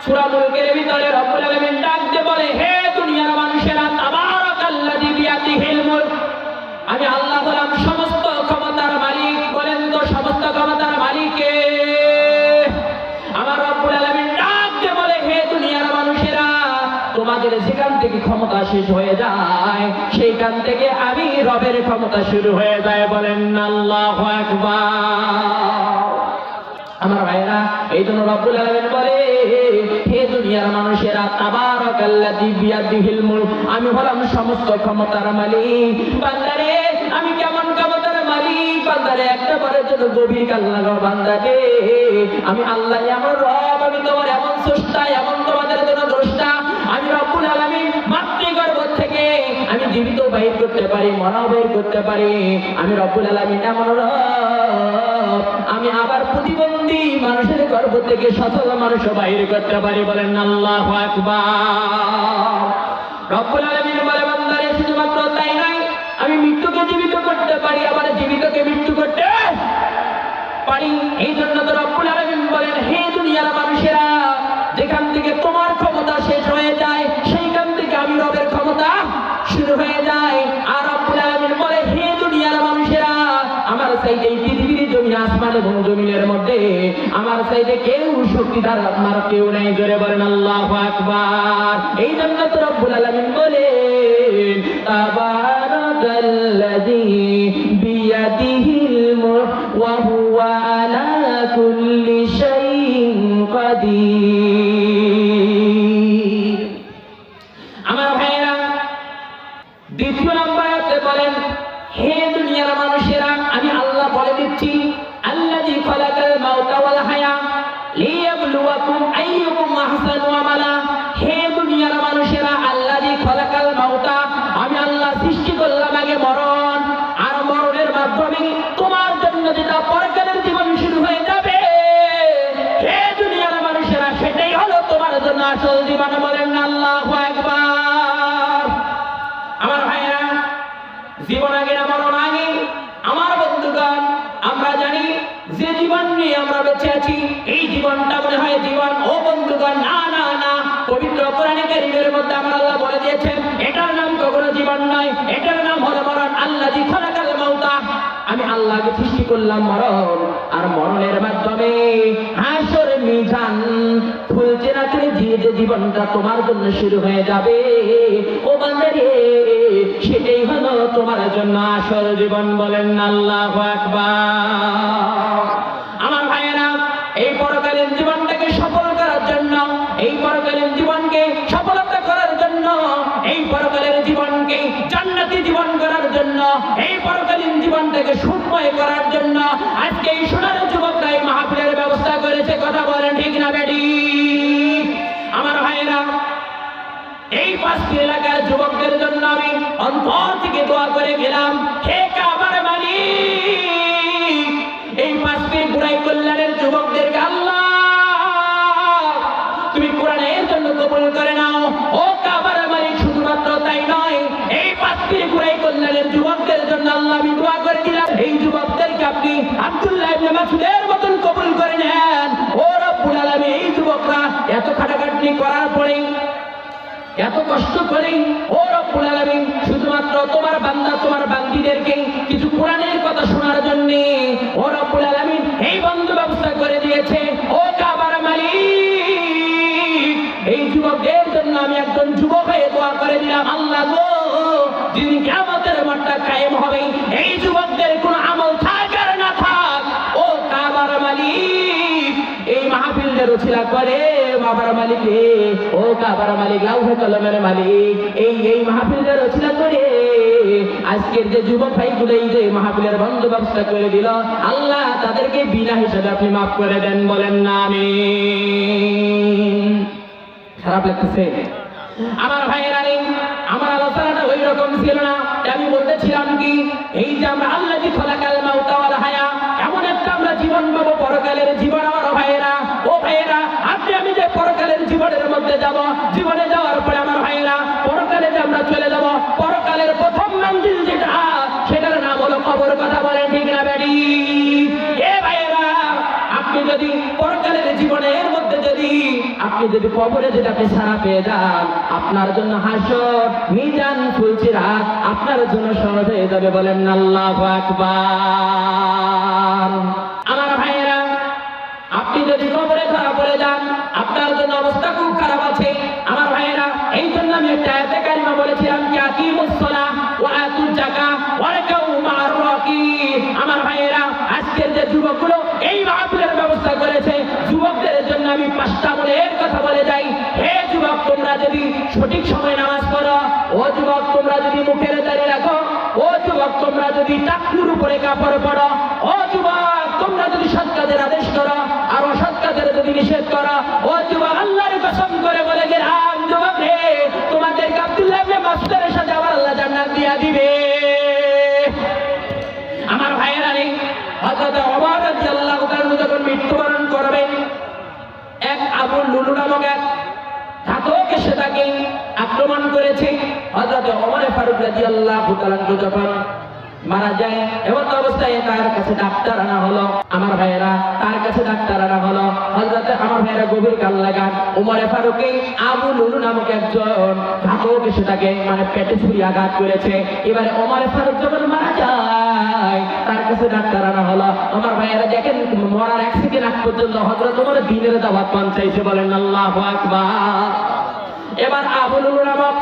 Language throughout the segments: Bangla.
সূরা মুলকের ভিতরে রব্বুল আলামিন ডাক দিয়ে বলে, হে দুনিয়ার মানুষেরা, তাবারাকাল্লাযী বিয়াদিহিল মুলক, আমি আল্লাহ হলাম সমস্ত ক্ষমতার মালিক। বলেন তো সমস্ত ক্ষমতার মালিক কে? আমার রব্বুল আলামিন ডাক দিয়ে বলে, হে দুনিয়ার মানুষেরা, তোমাদের যেখান থেকে ক্ষমতা শেষ হয়ে যায় সেইখান থেকে আমি রবের ক্ষমতা শুরু হয়ে যায়। বলেন আল্লাহু আকবার। আমার ভাইরা, এই জন্য রব্বুল আলামিন বলে, হে দুনিয়ার মানুষেরা, তাবারাকাল্লাযী বিয়াদিহিল মুলক, আমি হলাম সমস্ত ক্ষমতার মালিক। বান্দারে, আমি কেমন ক্ষমতার মালিক? বান্দারে, একটা বারের জন্য গভীর কান লাগাও বান্দারে, আমি আল্লাহ এমন রব, আমি তোমার এমন স্রষ্টা, এমন তোমাদের জন্য দ্রষ্টা। আমি রব্বুল আলামিন মাতৃগর্ভ থেকে আমি জীবিত বাইর করতে পারি, মরাও বাইর করতে পারি। আমি রব্বুল আলামিন এমন রব, আমি আবার প্রতিবন্ধী মানুষের গর্ভ থেকে সচল মানুষ বাইর করতে পারি। বলেন আল্লাহু আকবার। রব্বুল আলামিন বলে, বান্দারে, শুধুমাত্র তাই নয়, আমি মৃত্যুকে জীবিত করতে পারি, আবার জীবিতকে মৃত্যু করতে পারি। এই জন্য তো রব্বুল আলামিন বলেন, হে দুনিয়ার মানুষেরা, যেখান থেকে তোমার ক্ষমতা শেষ হয়ে যায় সেইখান থেকে আমি রবের ক্ষমতা শুরু হয়ে যায়। আর রব্বুল আলামিন বলে, হে দুনিয়ার মানুষেরা, আমার চাইতে এই পৃথিবীর জমিন, আসমান এবং জমিনের মধ্যে আমার চাইতে কেউ শক্তিধর আপনার কেউ নেই। জোরে বলেন আল্লাহু আকবার। এই জন্য তো রব্বুল আলামিন বলে, তাবারাকাল্লাযী বিয়াদিহিল মুলক ওয়া হুয়া আলা কুল্লি শাইইন কাদির। আমার ভাইয়েরা, দ্বিতীয় নম্বরে বলেন, হে দুনিয়ার মানুষেরা, আমি আল্লাহ বলে দিচ্ছি, আল্লাযী খালাকাল মাউতা ওয়াল হায়া লিয়াবলুয়াকুম আইয়ুকুম আহসানু আমালা। হে দুনিয়ার মানুষেরা, আল্লাযী খালাকাল মাউতা, আমি আল্লাহ সৃষ্টি করলাম আগে মরণ, আর মরণের মাধ্যমে তোমার জন্য যেটা পরকালের জীবন শুরু হয়ে যাবে, হে দুনিয়ার মানুষেরা, সেটাই হলো তোমার জন্য আসল জীবন। বলেন আল্লাহু আকবার। আমার ভাইয়েরা, জীবন আগে না মরণ আগে? আমার বন্ধুগণ, আমরা জানি যে জীবন নিয়ে আমরা বেঁচে আছি এই জীবনটা মনে হয় জীবন। ও বন্ধুগণ, না না না, পবিত্র কোরআনে কারীমের মধ্যে আমার আল্লাহ বলে দিয়েছেন, এটার নাম কখনো জীবন নয়, এটার নাম হলো মরণ। আল্লাযী খালাকাল মাউতা, আমি আল্লাহকে সৃষ্টি করলাম মরণ, আর মরণের মাধ্যমে হাসর মিজান খুলছে না খুলে যে জীবনটা তোমার জন্য শুরু হয়ে যাবে, ও বান্দারে, সেটাই হলো তোমার জন্য আসল জীবন। বলেন আল্লাহু আকবার। আমার ভাইয়েরা, এই পরকালীন জীবনটাকে সফল করার জন্য, এই পরকালীন জীবনকে সফলতা করার জন্য, এই পরকালের জীবনকে জান্নাতি জীবন করার জন্য, এই পরকালীন জীবনটাকে সুখময় করার জন্য আজকে এই সোনার যুবকরা এই মাহফিলের ব্যবস্থা করেছে। কথা বলেন ঠিক না বেডি? আমার ভাইয়েরা, এই পাঁচটি এলাকার যুবকদের জন্য আমি অন্তর থেকে দোয়া করে গেলাম, হে কাবার মালিক, এই পাঁচটি বুড়াই কল্যাণের যুবকদেরকে আল্লাহ তুমি কোরআনের জন্য কবুল করে নাও। ও কাবার মালিক, শুধুমাত্র তাই নয়, এই পাঁচটি বুড়াই কল্যাণের যুবকদের জন্য আল্লাহ আমি দোয়া করে দিলাম, এই যুবকদেরকে আপনি আব্দুল্লাহ ইবনে মাসউদের মতন কবুল করে নেন। ও রব্বুল আলামিন, এই যুবকরা এত খাটাখাটনি করার পরে, এত কষ্ট করে, ও রব্বুল আলামিন, শুধুমাত্র তোমার বান্দা তোমার বান্দীদেরকে কিছু কোরআনের কথা শোনার জন্য ও রব্বুল আলামিন এই বন্ধু ব্যবস্থা করে দিয়েছে। ও কাবার মালিক, এই যুবকদের জন্য আমি একজন যুবক হয়ে দোয়া করে দিলাম, আল্লাহ গো, যিনি কিয়ামতের মাঠটা কায়েম হবে, এই যুবকদের কোনো আমল থাক আর না থাক, ও কাবার মালিক, এই মাহফিলদের উছিলা করে কাবার মালিক রে, ও কাবার মালিক, লাউহে কলমের মালিক, এই মাহফিলদের উছিলা করে আজকের যে যুবক ভাইগুলো এই যে মাহফিলের বন্ধ ব্যবস্থা করে দিল, আল্লাহ তাদেরকে বিনা হিসাবে আপনি মাফ করে দেন। বলেন না আমিন। খারাপ লাগতেছে? আমার ভাইয়েরা, আমার আলোচনাটা ওই রকম ছিল না। আমি বলতেছিলাম কি, এই যে আমরা আল্লাযী খালাকাল মাউতা ওয়াল হায়া, এমন একটা আমরা জীবন পাবো, পরকালের জীবন। আমার ভাইয়েরা, ও ভাইয়েরা, আপনি আমি যে পরকালের জীবনের মধ্যে যাব, জীবনে যাওয়ার পরে আমার ভাইয়েরা, পরকালে যে আমরা চলে যাব, পরকালের প্রথম মঞ্জিল যেটা, সেটার নাম হলো কবর। কথা বলেন ঠিক না বেডি? এ ভাইয়েরা, আপনি যদি পরকালের জীবনের মধ্যে যদি আপনি যদি কবরে যদি আপনি ছাড়া পেয়ে যান, আপনার জন্য হাসর মিজান ফুলসিরাত আপনার জন্য সহজ হয়ে যাবে। বলেন আল্লাহু আকবার। আমার ভাইয়েরা, আপনি যদি কবরে ধরা পড়ে যান, আপনার জন্য অবস্থা খুব খারাপ আছে। আমার ভাইয়েরা, এই জন্য আমি একটা আয়াতে কারিমা বলেছিলাম কি আকিমুস সালাহ ওয়া আতুজ যাকাত ওয়া রাকাউ মা'আর রাকিব। আমার ভাইয়েরা, আজকের যে যুবকগুলো এই মাহফিলের ব্যবস্থা করেছে, যুবকদের জন্য আমি 5টা মূলের কথা বলে যাই। হে যুবক, তোমরা যদি সঠিক সময় নামাজ পড়ো, ও যুবক তোমরা যদি মুখের দাড়ি রাখো, ও যুবক তোমরা যদি টাকনুর উপরে কাপড় পরো, ও যুবক তোমরা যদি সৎ কাজের আদেশ করো আর অসৎ কাজের যদি নিষেধ করো, ও যুবক আল্লাহর কসম করে বলে গেলাম যুবক রে, তোমাদেরকে আব্দুল্লাহ ইবনে মাসউদের সাথে আবার আল্লাহ জান্নাত দিয়া দিবে। আমার ভাইয়েরা রে, হযরত ওমর রাদিয়াল্লাহু তাআলা যখন মৃত্যুবরণ করবেন, এক আবু লুলু নামক এক ঘাতক এসে তাকে আক্রমণ করেছে। হযরত ওমর ফারুক রাদিয়াল্লাহু তাআলা যখন মারা যায়, এমন অবস্থায় তার কাছে ডাক্তার আনা হলো। আমার ভাইয়েরা, তার কাছে ডাক্তার আনা হলো। হযরত আমার ভাইয়েরা গভীর কাল লাগা ওমর ফারুককে আবু লুলু নামক একজন ঘাতক এসে তাকে পেটে ছুরি আঘাত করেছে। এবারে ওমর ফারুক যখন মারা যায়, তার কাছে ডাক্তার আনা হলো। আমার ভাইয়েরা দেখেন, মরার 1 সেকেন্ড আগ পর্যন্ত হযরত ওমর দ্বীনের দাওয়াত পৌঁছাইছে। বলেন আল্লাহু আকবার। এবার আবু লুলু নামক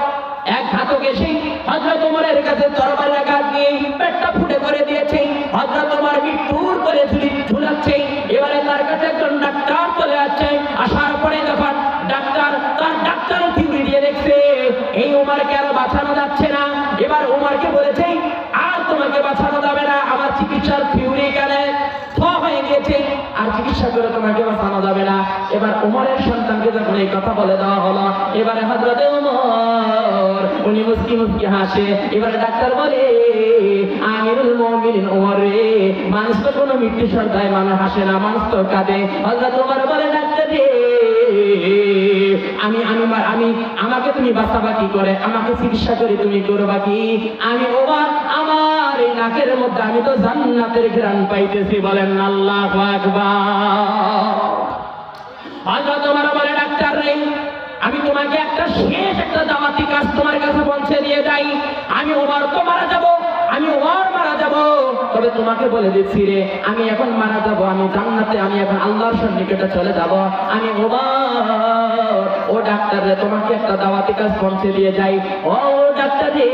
এক ঘাতক এসে হযরত ওমরের কাছে তরবারি আঘাত দিয়ে পেটটা ফুটে করে দিয়েছে। হযরত ওমর মৃত্যুর করে ঝুলাচ্ছে। এবারে তার কাছে একজন ডাক্তার চলে আসছে। আসার পরে যখন ডাক্তার থিউরি দিয়ে দেখছে এই ওমরকে আর বাঁচানো যাচ্ছে না, এবার ওমরকে বলেছে আর তোমাকে বাঁচানো যাবে না, আমার চিকিৎসার থিউরি এখানে হয়ে গিয়েছে, আর চিকিৎসা করে তোমাকে বাঁচানো যাবে না। এবার ওমরের সন্তানকে যখন এই কথা বলে দেওয়া হলো, এবারে হযরত ওমর উনি মুস্কি মুস্কি হাসে। এবারে ডাক্তার বলে আমিরুল মুমিনিন ওমর রে, মানুষ তো কোনো মৃত্যুর সন্ধ্যায় মানুষ হাসে না, মানুষ তো কাঁদে। হযরত ওমর বলে ডাক্তার রে, আমাকে তুমি বাঁচাবা কি করে, আমাকে চিকিৎসা করে তুমি করবা কি? আমি ওমর আমার এই নাকের মধ্যে আমি তো জান্নাতের ঘ্রাণ পাইতেছি। বলেন আল্লাহু আকবার। হযরত ওমর বলে ডাক্তার রে, আমি তোমাকে একটা শেষ একটা দাওয়াতি কাজ তোমার কাছে পৌঁছে দিয়ে যাই। আমি ওমর তো মারা যাব, আমি ওমর মারা যাব, তবে তোমাকে বলে দিচ্ছি রে, আমি এখন মারা যাব, আমি জান্নাতে, আমি এখন আল্লাহর সন্নিকটে চলে যাব। আমি ওমর, ও ডাক্তার রে, তোমাকে একটা দাওয়াতি কাজ পৌঁছে দিয়ে যাই। ও ডাক্তার রে,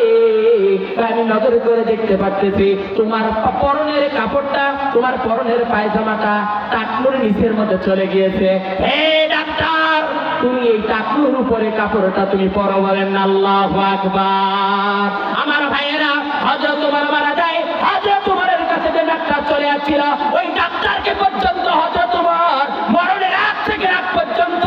আমি নজর করে দেখতে পারতেছি তোমার পরনের কাপড়টা, তোমার পরনের পায়জামাটা টাকনুর নিচের মধ্যে চলে গিয়েছে। হে ডাক্তার, তুমি এই টাকনুর উপরে কাপড়টা তুমি পরো। বলেন আল্লাহু আকবার। আমার ভাইয়েরা, হযরত ওমর মারা যায়। হযরত ওমরের কাছে যে ডাক্তার চলে আসছিল, ওই ডাক্তারকে পর্যন্ত হযরত ওমর মরণের আগ থেকে আগ পর্যন্ত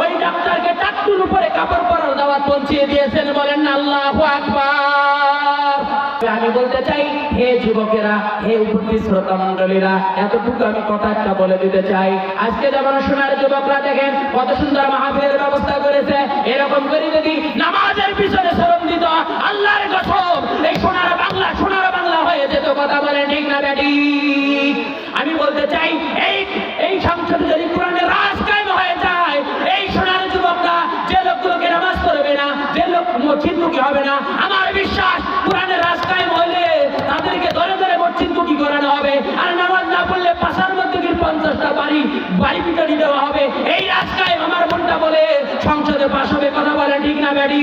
ওই ডাক্তারকে টাকনুর উপরে কাপড় পরার দাওয়াত পৌঁছিয়ে দিয়েছেন। বলেন আল্লাহু আকবার। আমি বলতে চাই, হে যুবকেরা, হে উপস্থিত শ্রোতা মণ্ডলীরা, এতটুকু আমি কথা একটা বলে দিতে চাই। আজকে যেমন সোনার যুবকরা দেখেন কত সুন্দর মাহফিলের ব্যবস্থা করেছে, এরকম করে যদি নামাজের পিছনে শ্রম দিত, আল্লাহর কসম এই সোনার বাংলা হয়ে যেত। কথা বলেন ঠিক না বেটি? আমি বলতে চাই, এই সংসদে যদি কোরআনের রাজ কায়েম হয়ে যায়, এই সোনার যুবকরা যে লোকগুলোকে নামাজ পড়বে না, যে লোক মসজিদমুখী হবে না, আমার বিশ্বাস কোরআনের রাজ কায়েম হলে তাদেরকে ধরে ধরে মসজিদমুখী করানো হবে। আর নামাজ না পড়লে পাশার মধ্যে 50টা বাড়ি পিটানি দেওয়া হবে। এই রাজ কায়েম আমার মনটা বলে সংসদে পাশ হবে। কথা বলে ঠিক না বেটি?